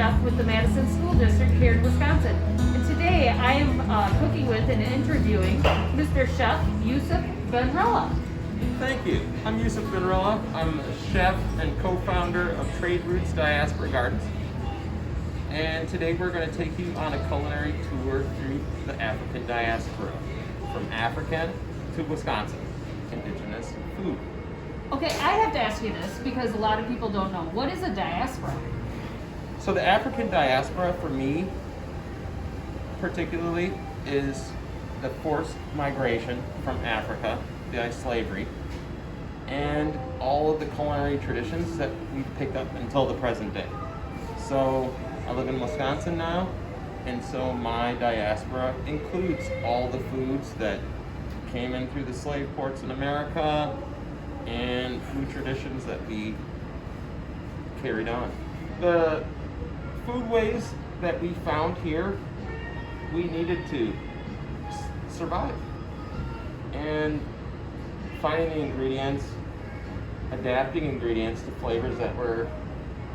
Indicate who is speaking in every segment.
Speaker 1: chef with the Madison School District here in Wisconsin. And today I am cooking with and interviewing Mr. Chef Yusuf Bin-Rella.
Speaker 2: Thank you. I'm Yusuf Bin-Rella. I'm a chef and co-founder of TradeRoots Diaspora Gardens. And today we're going to take you on a culinary tour through the African diaspora, from African to Wisconsin, Indigenous food.
Speaker 1: Okay, I have to ask you this because a lot of people don't know. What is a diaspora?
Speaker 2: So the African diaspora, for me, particularly, is the forced migration from Africa via slavery and all of the culinary traditions that we've picked up until the present day. So I live in Wisconsin now, and so my diaspora includes all the foods that came in through the slave ports in America and food traditions that we carried on. The foodways that we found here, we needed to survive. And finding the ingredients, adapting ingredients to flavors that were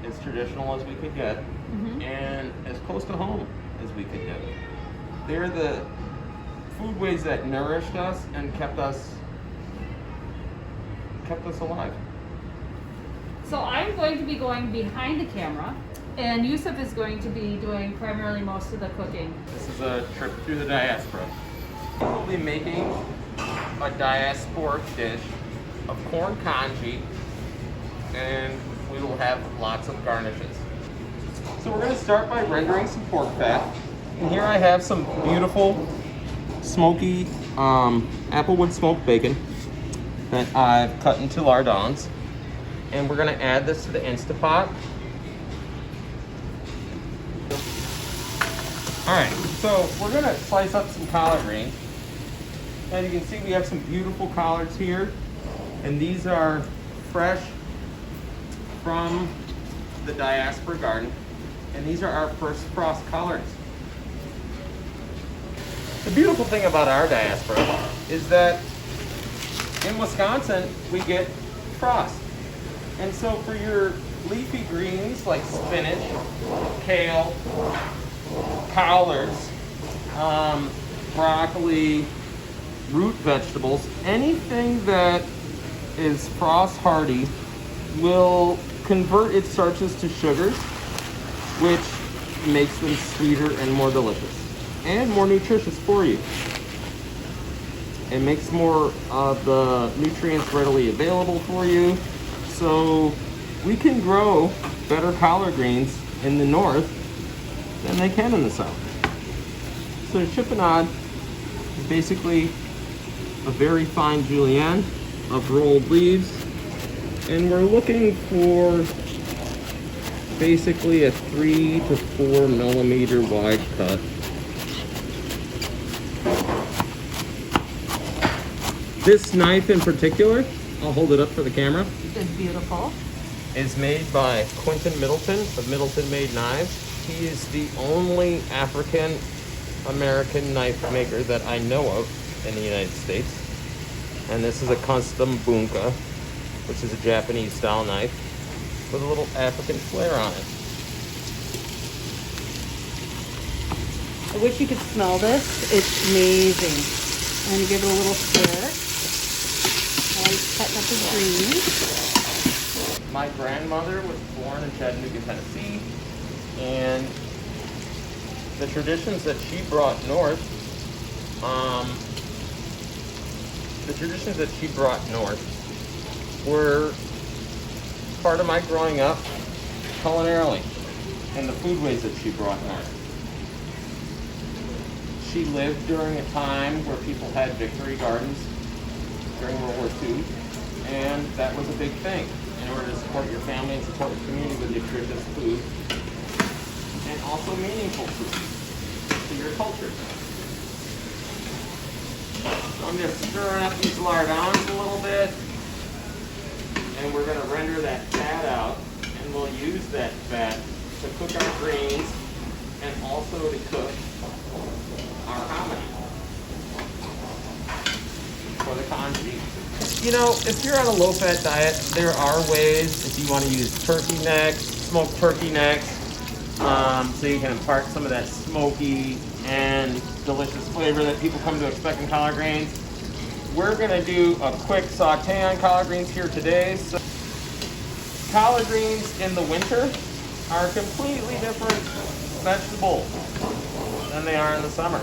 Speaker 2: as traditional as we could get, and as close to home as we could get. They're the foodways that nourished us and kept us alive.
Speaker 1: So I'm going to be going behind the camera, and Yusuf is going to be doing primarily most of the cooking.
Speaker 2: This is a trip through the diaspora. We'll be making a diaspora dish of corn congee, and we will have lots of garnishes. So we're going to start by rendering some pork fat. And here I have some beautiful smoky applewood smoked bacon that I've cut into lardons. And we're going to add this to the Instapot. Alright, so we're going to slice up some collard greens. As you can see, we have some beautiful collards here. And these are fresh from the diaspora garden. And these are our first frost collards. The beautiful thing about our diaspora is that in Wisconsin, we get frost. And so for your leafy greens like spinach, kale, collards, broccoli, root vegetables, anything that is frost hardy will convert its starches to sugars, which makes them sweeter and more delicious and more nutritious for you. It makes more of the nutrients readily available for you. So we can grow better collard greens in the north than they can in the south. So chiffonade is basically a very fine julienne of rolled leaves, and we're looking for basically a 3 to 4 millimeter wide cut. This knife in particular, I'll hold it up for the camera.
Speaker 1: It's beautiful.
Speaker 2: Is made by Quentin Middleton of Middleton Made Knives. He is the only African-American knife maker that I know of in the United States. And this is a custom bunka, which is a Japanese style knife with a little African flair on it.
Speaker 1: I wish you could smell this. It's amazing. I'm gonna give it a little stir while he's cutting up his greens.
Speaker 2: My grandmother was born in Chattanooga, Tennessee, and the traditions that she brought north, were part of my growing up culinarily, and the foodways that she brought north. She lived during a time where people had victory gardens during World War II, and that was a big thing in order to support your family and support your community with nutritious food and also meaningful food to your culture. So I'm just stirring up these lardons a little bit, and we're going to render that fat out, and we'll use that fat to cook our greens and also to cook our hominy for the congee. You know, if you're on a low-fat diet, there are ways, if you want to use turkey necks, smoked turkey necks, so you can impart some of that smoky and delicious flavor that people come to expect in collard greens. We're gonna do a quick saute on collard greens here today. So, collard greens in the winter are a completely different vegetable than they are in the summer.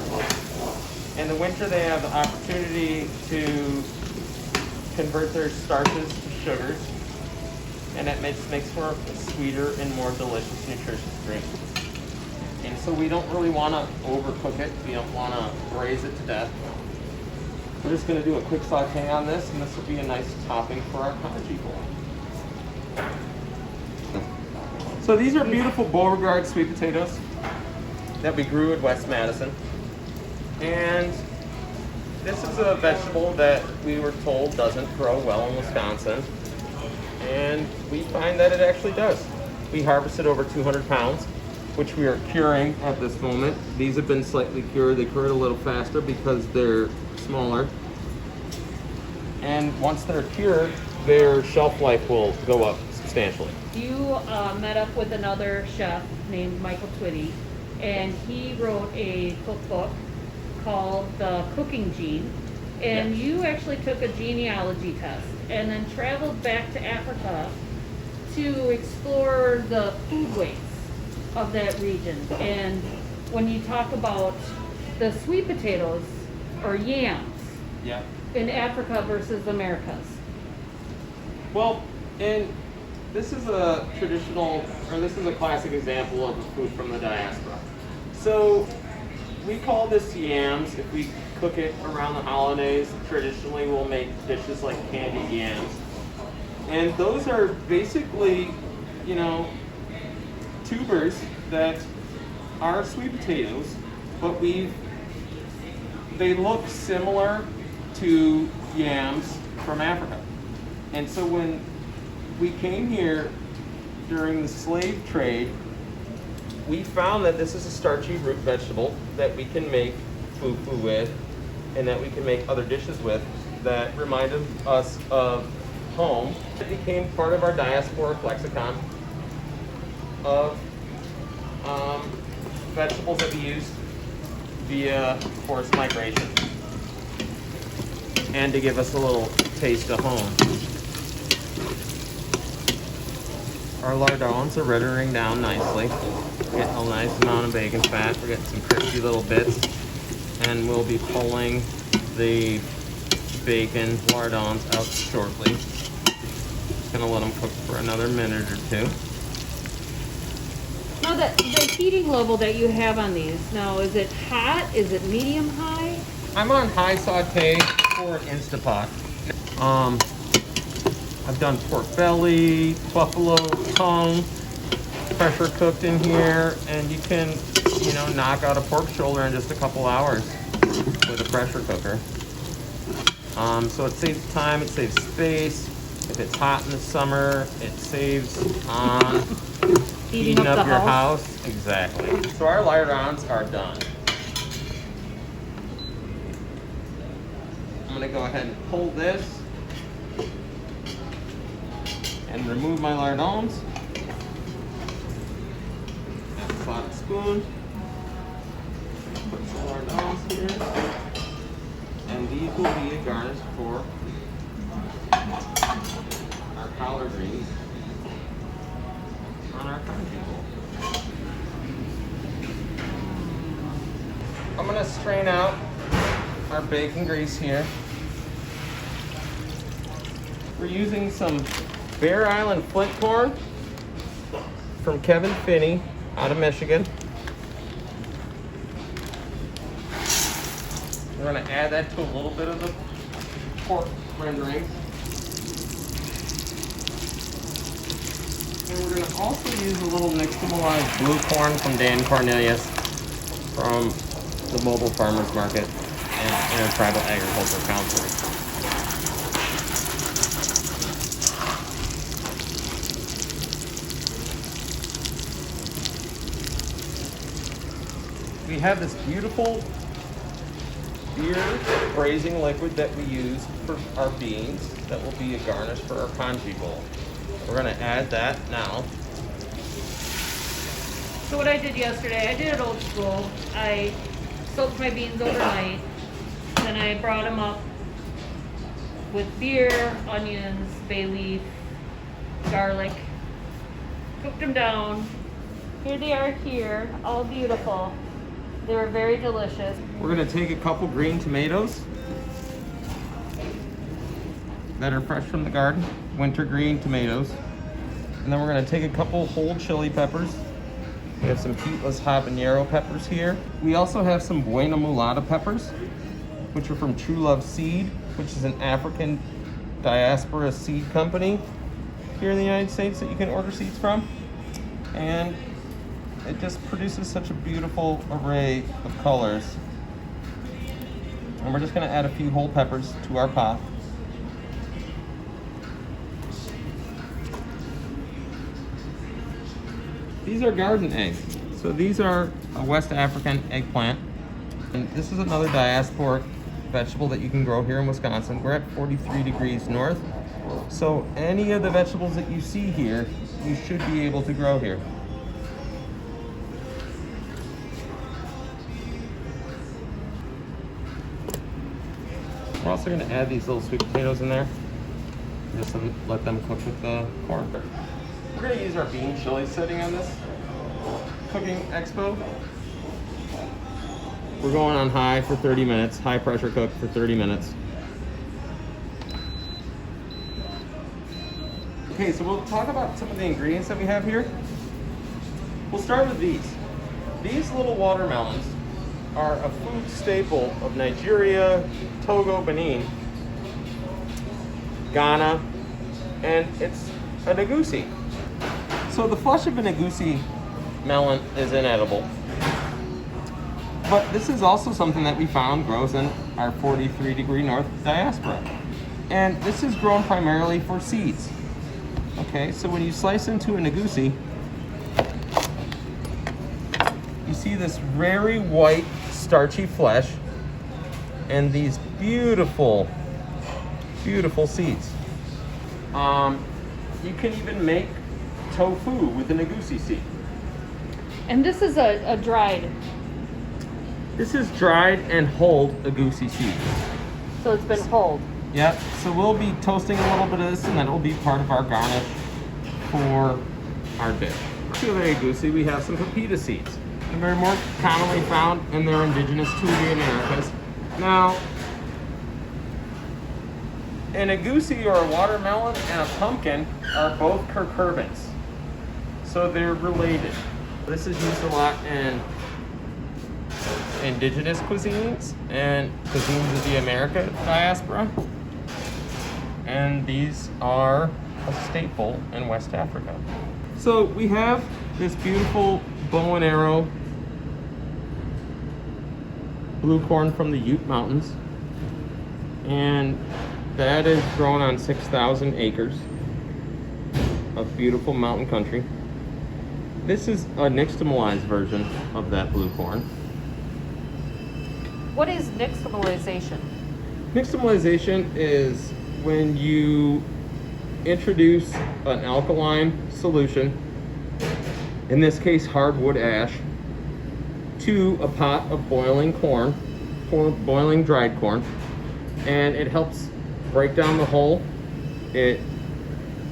Speaker 2: In the winter, they have the opportunity to convert their starches to sugars, and that makes for a sweeter and more delicious, nutritious drink. And so we don't really want to overcook it. We don't want to braise it to death. We're just going to do a quick saute on this, and this will be a nice topping for our congee bowl. So these are beautiful Beauregard sweet potatoes that we grew at West Madison. And this is a vegetable that we were told doesn't grow well in Wisconsin. And we find that it actually does. We harvested over 200 pounds, which we are curing at this moment. These have been slightly cured. They cured a little faster because they're smaller. And once they're cured, their shelf life will go up substantially.
Speaker 1: You met up with another chef named Michael Twitty, and he wrote a cookbook called The Cooking Gene. And you actually took a genealogy test and then traveled back to Africa to explore the food ways of that region. And when you talk about the sweet potatoes or yams in Africa versus Americas.
Speaker 2: Well, this is a traditional, or this is a classic example of a food from the diaspora. So we call this yams. If we cook it around the holidays, traditionally we'll make dishes like candied yams. And those are basically, tubers that are sweet potatoes, but they look similar to yams from Africa. And so when we came here during the slave trade, we found that this is a starchy root vegetable that we can make fufu with, and that we can make other dishes with that reminded us of home. It became part of our diasporic lexicon of vegetables that we used via forced migration, and to give us a little taste of home. Our lardons are reddering down nicely. Getting a nice amount of bacon fat. We're getting some crispy little bits, and we'll be pulling the bacon lardons out shortly. Just gonna let them cook for another minute or two.
Speaker 1: Now the heating level that you have on these, now is it hot? Is it medium high?
Speaker 2: I'm on high saute for an Instapot. I've done pork belly, buffalo tongue, pressure cooked in here, and you can, knock out a pork shoulder in just a couple hours with a pressure cooker. So it saves time, it saves space. If it's hot in the summer, it saves on heating up your house. Exactly. So our lardons are done. I'm gonna go ahead and pull this and remove my lardons. And a flat spoon. Put some lardons here. And these will be a garnish for our collard greens on our congee bowl. I'm gonna strain out our bacon grease here. We're using some Bear Island flint corn from Kevin Finney out of Michigan. We're going to add that to a little bit of the pork rendering. And we're going to also use a little nixtamalized blue corn from Dan Cornelius from the Mobile Farmers Market and Intertribal Agriculture Council. We have this beautiful beer braising liquid that we use for our beans that will be a garnish for our congee bowl. We're going to add that now.
Speaker 1: So what I did yesterday, I did it old school. I soaked my beans overnight, then I brought them up with beer, onions, bay leaf, garlic, cooked them down. Here they are here, all beautiful. They were very delicious.
Speaker 2: We're gonna take a couple green tomatoes that are fresh from the garden, wintergreen tomatoes. And then we're gonna take a couple whole chili peppers. We have some peatless habanero peppers here. We also have some buena mulata peppers, which are from True Love Seed, which is an African diaspora seed company here in the United States that you can order seeds from. And it just produces such a beautiful array of colors. And we're just gonna add a few whole peppers to our pot. These are garden eggs. So these are a West African eggplant. And this is another diasporic vegetable that you can grow here in Wisconsin. We're at 43 degrees north. So any of the vegetables that you see here, you should be able to grow here. We're also gonna add these little sweet potatoes in there. Just let them cook with the corn. We're gonna use our bean chili setting on this cooking expo. We're going on high for 30 minutes, high pressure cook for 30 minutes. Okay, so we'll talk about some of the ingredients that we have here. We'll start with these. These little watermelons are a food staple of Nigeria, Togo, Benin, Ghana, and it's an egusi. So the flesh of an egusi melon is inedible. But this is also something that we found grows in our 43 degree north diaspora. And this is grown primarily for seeds. Okay, so when you slice into an egusi, you see this very white, starchy flesh and these beautiful, beautiful seeds. You can even make tofu with an egusi seed.
Speaker 1: And this is a dried.
Speaker 2: This is dried and hulled egusi seeds.
Speaker 1: So it's been hulled.
Speaker 2: Yep, so we'll be toasting a little bit of this and then it'll be part of our garnish for our dish. To the egusi, we have some pepita seeds. And they're more commonly found and they're indigenous to the Americas. Now, an egusi or a watermelon and a pumpkin are both cucurbits. So they're related. This is used a lot in indigenous cuisines and cuisines of the America diaspora. And these are a staple in West Africa. So we have this beautiful bow and arrow blue corn from the Ute Mountains. And that is grown on 6,000 acres of beautiful mountain country. This is a nixtamalized version of that blue corn.
Speaker 1: What is nixtamalization?
Speaker 2: Nixtamalization is when you introduce an alkaline solution, in this case hardwood ash, to a pot of boiling corn, boiling dried corn, and it helps break down the hull. It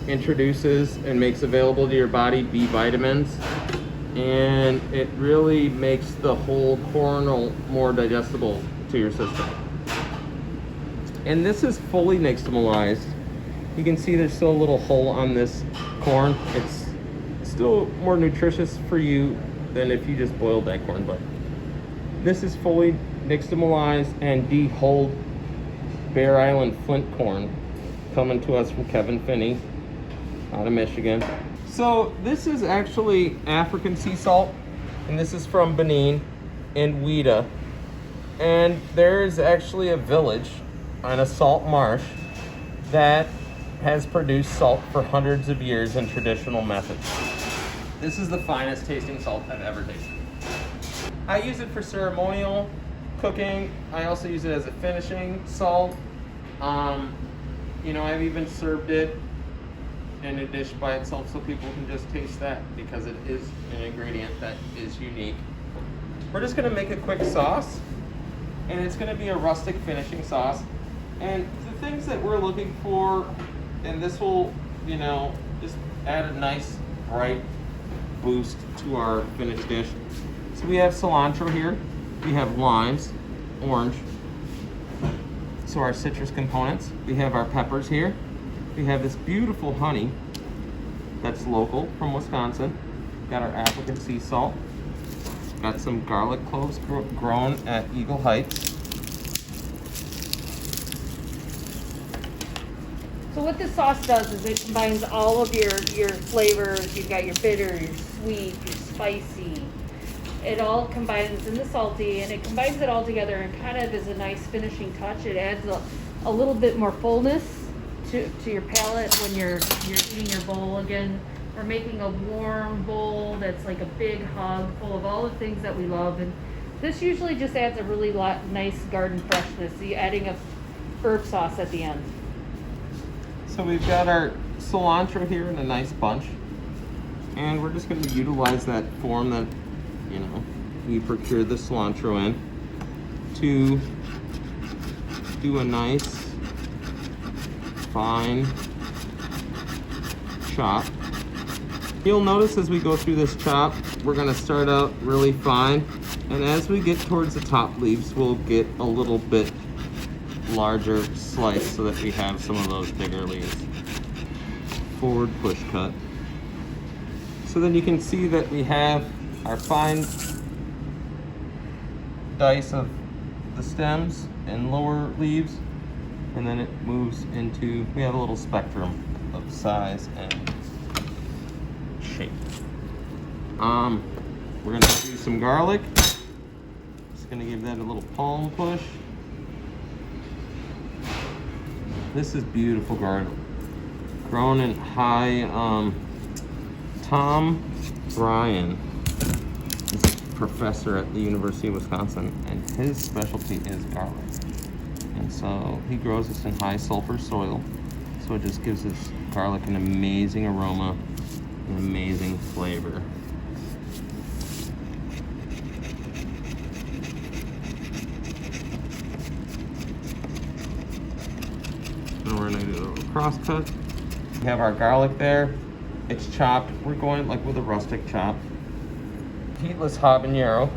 Speaker 2: introduces and makes available to your body B vitamins, and it really makes the whole kernel more digestible to your system. And this is fully nixtamalized. You can see there's still a little hull on this corn. It's still more nutritious for you than if you just boiled that corn, but this is fully nixtamalized and de-hulled Bear Island flint corn coming to us from Kevin Finney out of Michigan. So this is actually African sea salt, and this is from Benin in Ouida. And there is actually a village on a salt marsh that has produced salt for hundreds of years in traditional methods. This is the finest tasting salt I've ever tasted. I use it for ceremonial cooking. I also use it as a finishing salt. You know, I've even served it in a dish by itself so people can just taste that, because it is an ingredient that is unique. We're just gonna make a quick sauce, and it's gonna be a rustic finishing sauce. And the things that we're looking for, and this will, you know, just add a nice bright boost to our finished dish. So we have cilantro here, we have limes, orange, so our citrus components. We have our peppers here. We have this beautiful honey that's local from Wisconsin. Got our African sea salt. Got some garlic cloves grown at Eagle Heights.
Speaker 1: So what this sauce does is it combines all of your flavors. You've got your bitter, your sweet, your spicy. It all combines in the salty, and it combines it all together and kind of is a nice finishing touch. It adds a little bit more fullness to your palate when you're eating your bowl. Again, we're making a warm bowl that's like a big hug full of all the things that we love, and this usually just adds a really nice garden freshness. So you're adding a herb sauce at the end.
Speaker 2: So we've got our cilantro here in a nice bunch, and we're just going to utilize that form that, you know, we procured the cilantro in to do a nice fine chop. You'll notice as we go through this chop, we're going to start out really fine, and as we get towards the top leaves, we'll get a little bit larger slice so that we have some of those bigger leaves. Forward push cut. So then you can see that we have our fine dice of the stems and lower leaves, and then it moves into, we have a little spectrum of size and shape. We're gonna do some garlic. Just gonna give that a little palm push. This is beautiful garlic, grown in high. Tom Bryan is a professor at the University of Wisconsin, and his specialty is garlic. And so he grows this in high sulfur soil, so it just gives this garlic an amazing aroma, an amazing flavor. And we're gonna do a little cross cut. We have our garlic there. It's chopped. We're going like with a rustic chop. Heatless habanero.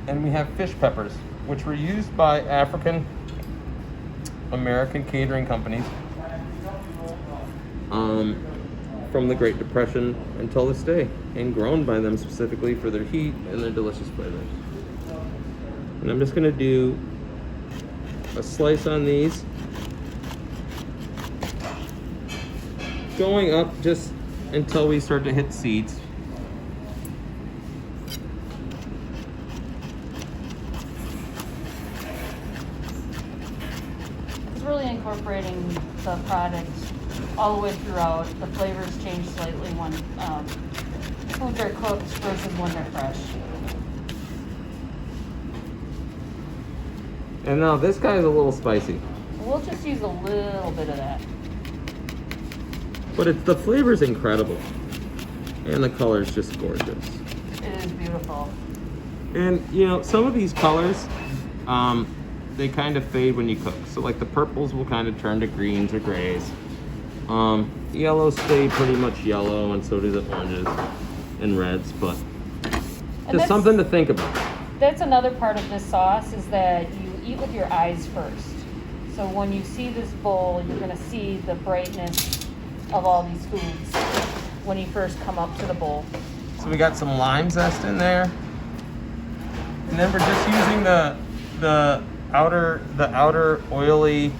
Speaker 2: And we have fish peppers, which were used by African-American catering companies from the Great Depression until this day, and grown by them specifically for their heat and their delicious flavors. And I'm just gonna do a slice on these, going up just until we start to hit seeds.
Speaker 1: It's really incorporating the product all the way throughout. The flavors change slightly when foods are cooked versus when they're fresh.
Speaker 2: And now this guy is a little spicy.
Speaker 1: We'll just use a little bit of that.
Speaker 2: But the flavor's incredible. And the color's just gorgeous.
Speaker 1: It is beautiful.
Speaker 2: And you know, some of these colors, they kind of fade when you cook. So like the purples will kind of turn to greens or grays. Yellows stay pretty much yellow, and so do the oranges and reds, but just something to think about.
Speaker 1: That's another part of this sauce, is that you eat with your eyes first. So when you see this bowl, you're gonna see the brightness of all these foods when you first come up to the bowl.
Speaker 2: So we got some lime zest in there. And then we're just using the outer oily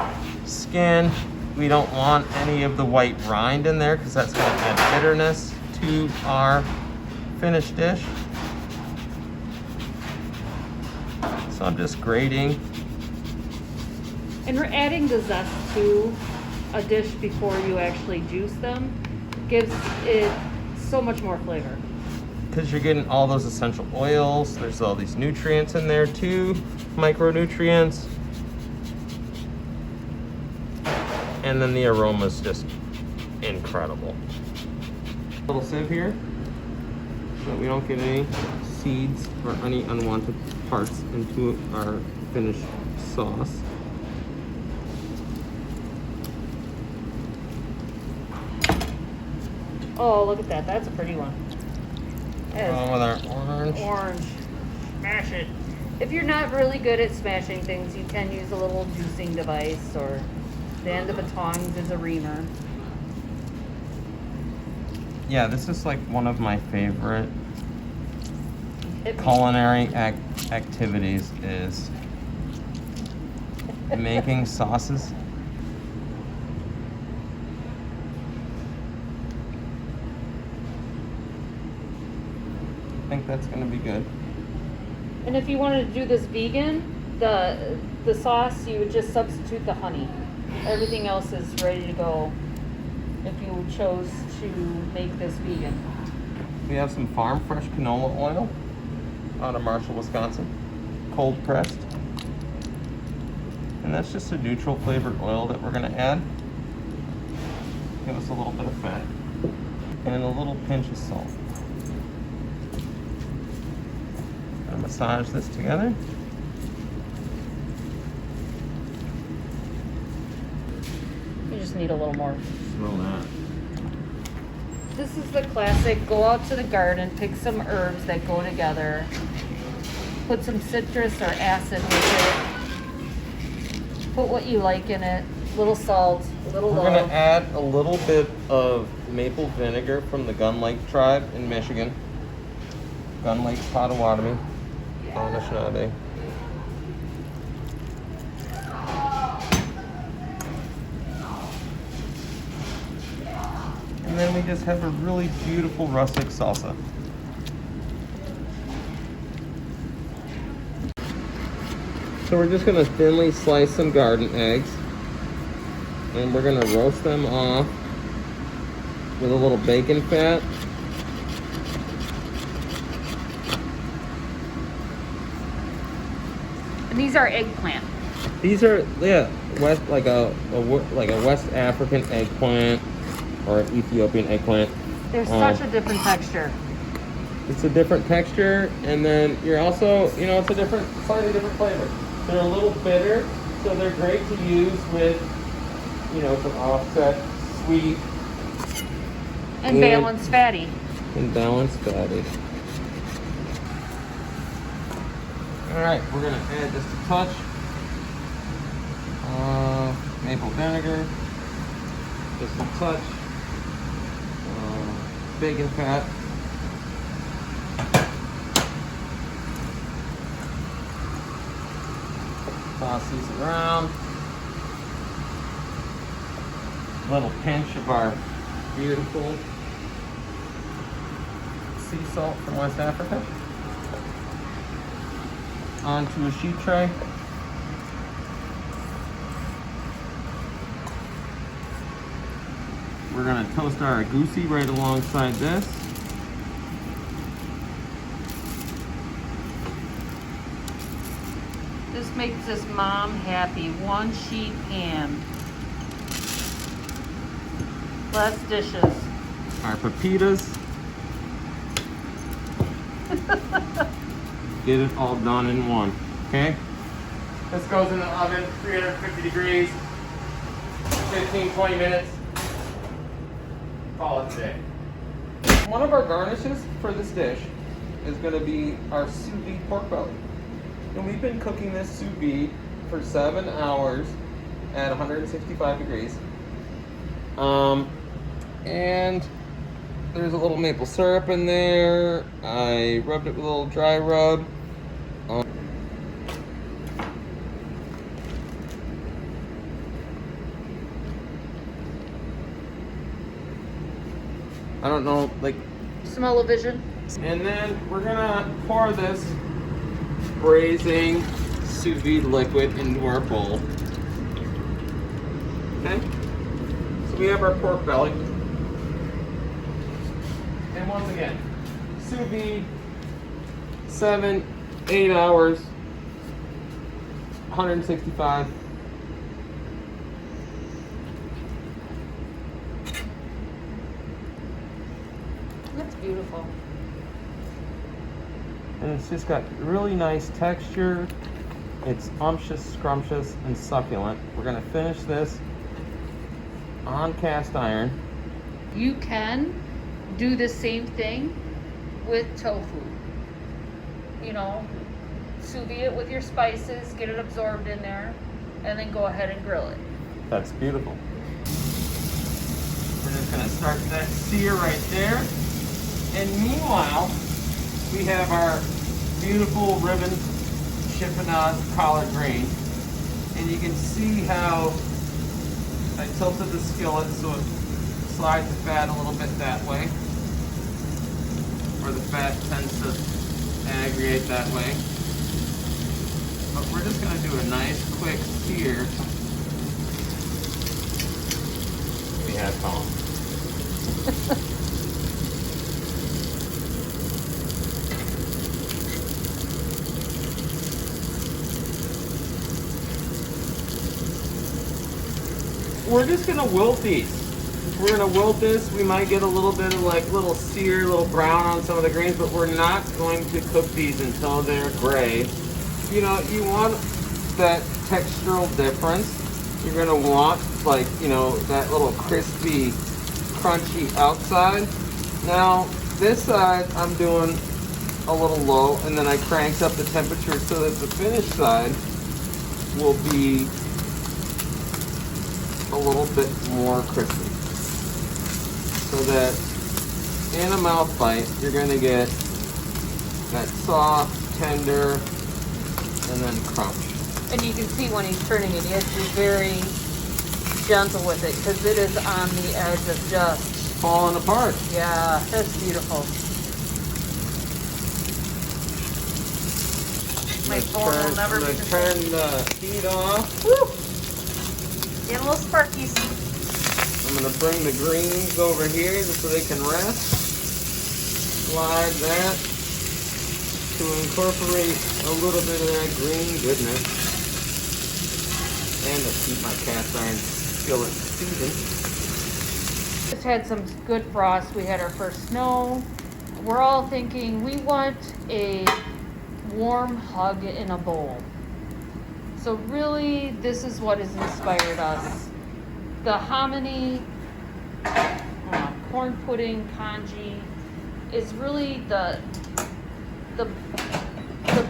Speaker 2: skin. We don't want any of the white rind in there because that's going to add bitterness to our finished dish. So I'm just grating.
Speaker 1: And we're adding the zest to a dish before you actually juice them. Gives it so much more flavor.
Speaker 2: Because you're getting all those essential oils. There's all these nutrients in there too, micronutrients. And then the aroma's just incredible. Little sieve here, so that we don't get any seeds or any unwanted parts into our finished sauce.
Speaker 1: Oh, look at that. That's a pretty one. That is
Speaker 2: With our orange.
Speaker 1: orange. Smash it. If you're not really good at smashing things, you can use a little juicing device, or the end of the tongs is a reamer.
Speaker 2: Yeah, this is like one of my favorite
Speaker 1: Hit me.
Speaker 2: culinary activities is making sauces. I think that's gonna be good.
Speaker 1: And if you wanted to do this vegan, the sauce, you would just substitute the honey. Everything else is ready to go if you chose to make this vegan.
Speaker 2: We have some farm fresh canola oil out of Marshall, Wisconsin, cold pressed. And that's just a neutral flavored oil that we're gonna add. Give us a little bit of fat and a little pinch of salt. Gonna massage this together.
Speaker 1: You just need a little more.
Speaker 2: Smell that.
Speaker 1: This is the classic, go out to the garden, pick some herbs that go together, put some citrus or acid with it, put what you like in it, a little salt, a little
Speaker 2: We're
Speaker 1: love.
Speaker 2: gonna add a little bit of maple vinegar from the Gun Lake tribe in Michigan. Gun Lake Potawatomi, Anishinaabe. And then we just have a really beautiful rustic salsa. So we're just gonna thinly slice some garden eggs, and we're gonna roast them off with a little bacon fat.
Speaker 1: And these are eggplant.
Speaker 2: These are like a West African eggplant or an Ethiopian eggplant.
Speaker 1: They're such a different texture.
Speaker 2: It's a different texture, and then you're also, it's a slightly different flavor. They're a little bitter, so they're great to use with, for offset sweet
Speaker 1: And balanced fatty.
Speaker 2: and balanced fatty. All right, we're gonna add just a touch of maple vinegar, just a touch of bacon fat. Toss these around. A little pinch of our beautiful sea salt from West Africa. Onto a sheet tray. We're gonna toast our egusi right alongside this.
Speaker 1: This makes this mom happy. One sheet pan. Less dishes.
Speaker 2: Our pepitas. Get it all done in one, okay? This goes in the oven, 350 degrees, 15-20 minutes. Call it a day. One of our garnishes for this dish is gonna be our sous vide pork belly. And we've been cooking this sous vide for 7 hours at 165 degrees. And there's a little maple syrup in there. I rubbed it with a little dry rub. I don't know,
Speaker 1: Smell-o-vision.
Speaker 2: and then we're gonna pour this braising sous vide liquid into our bowl. Okay? So we have our pork belly. And once again, sous vide, 7-8 hours, 165.
Speaker 1: beautiful.
Speaker 2: And it's just got really nice texture. It's umptious, scrumptious, and succulent. We're gonna finish this on cast iron.
Speaker 1: You can do the same thing with tofu. You know, sous vide it with your spices, get it absorbed in there, and then go ahead and grill it.
Speaker 2: That's beautiful. We're just gonna start that sear right there. And meanwhile, we have our beautiful ribbon chiffonade collard green. And you can see how I tilted the skillet so it slides the fat a little bit that way. Or the fat tends to aggregate that way. But we're just gonna do a nice quick sear. We have calm. We're just gonna wilt these. We're gonna wilt this. We might get a little bit of like little sear, little brown on some of the greens, but we're not going to cook these until they're gray. You know, you want that textural difference. You're gonna want like, you know, that little crispy, crunchy outside. Now, this side I'm doing a little low, and then I cranked up the temperature so that the finished side will be a little bit more crispy. So that in a mouth bite, you're gonna get that soft, tender, and then crunch.
Speaker 1: And you can see when he's turning it, he has to be very gentle with it because it is on the edge of just
Speaker 2: falling apart.
Speaker 1: Yeah, that's beautiful. My phone will never be the
Speaker 2: turn
Speaker 1: same.
Speaker 2: the heat off.
Speaker 1: Woo! Getting a little sparkies.
Speaker 2: I'm gonna bring the greens over here just so they can rest. Slide that to incorporate a little bit of that green goodness. And to keep my cast iron skillet seasoned.
Speaker 1: Just had some good frost. We had our first snow. We're all thinking we want a warm hug in a bowl. So really, this is what has inspired us. The hominy, corn pudding, congee is really the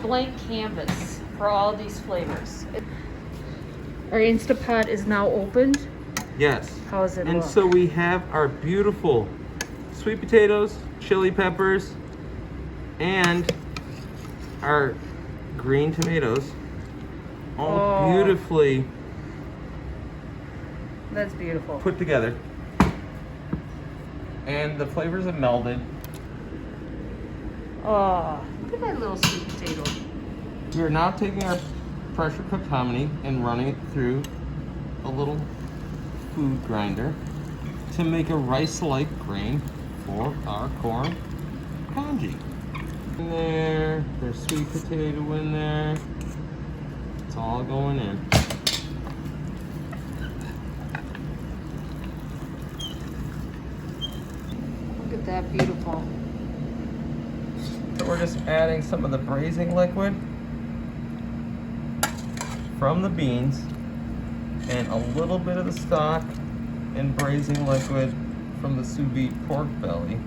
Speaker 1: blank canvas for all these flavors. Our Instapot is now opened.
Speaker 2: Yes.
Speaker 1: How does it
Speaker 2: And
Speaker 1: look?
Speaker 2: so we have our beautiful sweet potatoes, chili peppers, and our green tomatoes, all beautifully
Speaker 1: That's beautiful.
Speaker 2: put together. And the flavors have melded.
Speaker 1: Oh, look at that little sweet potato.
Speaker 2: We're now taking our pressure cooked hominy and running it through a little food grinder to make a rice-like grain for our corn congee. In there, there's sweet potato in there. It's all going in.
Speaker 1: Look at that, beautiful.
Speaker 2: So we're just adding some of the braising liquid from the beans and a little bit of the stock and braising liquid from the sous vide pork belly.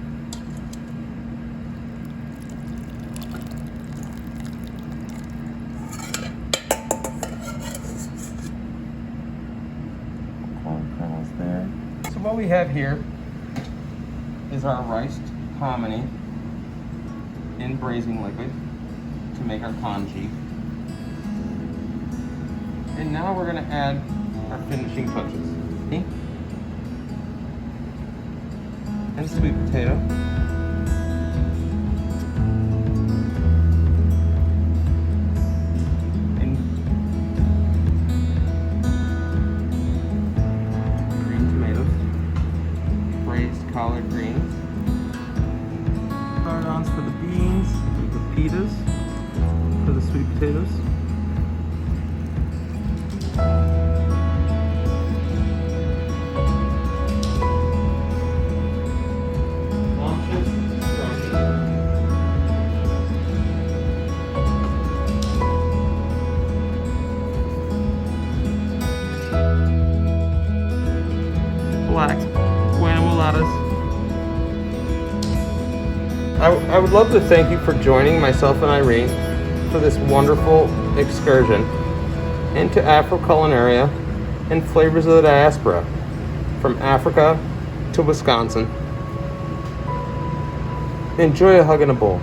Speaker 2: Corn kernels there. So what we have here is our riced hominy in braising liquid to make our congee. And now we're going to add our finishing touches. And sweet potato. And green tomatoes. Braised collard greens. Cardons for the beans. And pepitas for the sweet potatoes. I would love to thank you for joining myself and Irene for this wonderful excursion into Afro-culinaria and flavors of the diaspora, from Africa to Wisconsin. Enjoy a hug and a bowl.